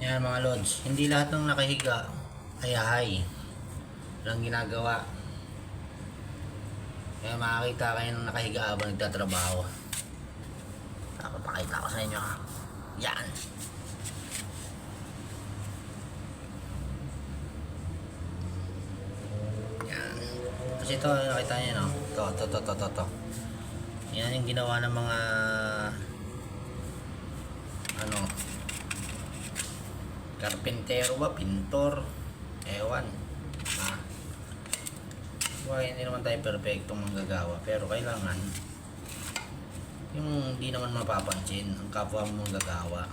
Yan mga lods, hindi lahat ng nakahiga ay ahay. Walang ginagawa. Kaya makakita kayo ng nakahiga habang nagtatrabaho. Pakita ko sa inyo. Yan. Yan. Kasi ito, nakita nyo, no? Ito. Yan yung ginawa ng mga karpentero ba? Pintor? Ewan. Hindi naman tayo perfectong manggagawa, pero kailangan yung hindi naman mapapansin ang kapwa mo manggagawa.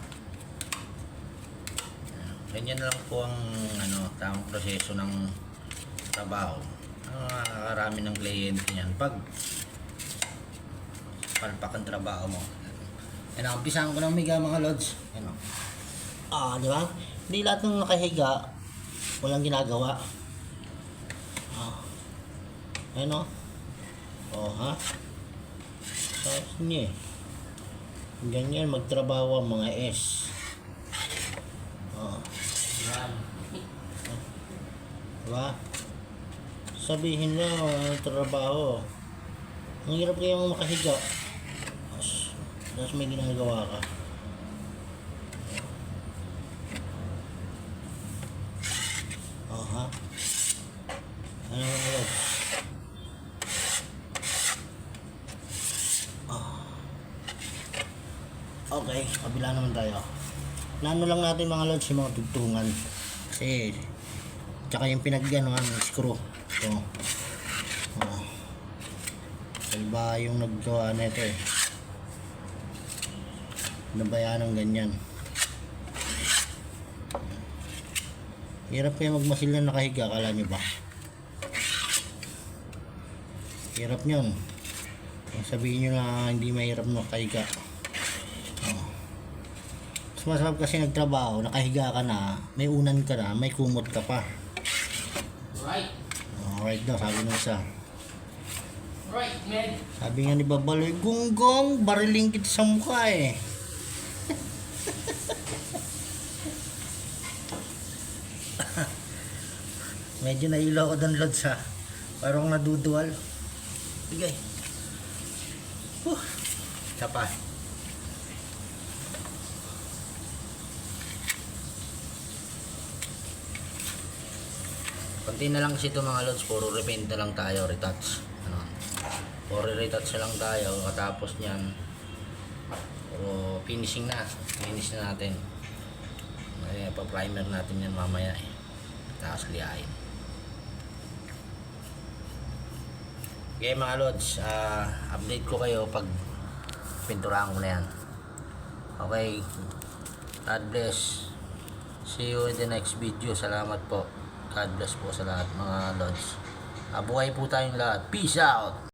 Ganyan lang po ang tamang proseso ng trabaho. Nakarami ng kliyente niyan pag palpak ang trabaho mo. Umpisahan ko ng miga mga lods. Di ba? Hindi lahat ng nakahiga walang ginagawa. Tapos niya ganyan magtrabaho ang mga S. Diba? Sabihin na trabaho. Ang hirap kayong makahiga. Tapos may ginagawa ka. Okay, kabila naman tayo. Nano lang natin mga lods yung mga tugtungan. Kasi tsaka yung pinagyan ng screw. Ito. Iba yung naggawa nito eh. Nabayaan ng ganyan. Hirap kayo magmasil na nakahiga, akala nyo ba? Hirap nyon. Sabihin nyo na hindi mahirap nakahiga. Mas masarap kasi nagtrabaho, nakahiga ka na, may unan ka na, may kumot ka pa. Right. Right daw, sabi nung isa. Right, man. Sabi nga ni Babaloy, gunggong, bariling kita sa mukha eh. Medyo nahilo ko doon lods ha. Parang nadudual. Sige. Isa pa. Konti na lang kasi ito mga lods. Puro repaint na lang tayo. Retouch. Puro retouch na lang tayo. Katapos nyan puro finishing na. Finish na natin. Pa-primer natin yan mamaya eh. Tapos liain. Okay mga lods, update ko kayo pag pinturahan ko na yan. Okay, God bless. See you in the next video. Salamat po. God bless po sa lahat mga lods. Buhay po tayong lahat. Peace out.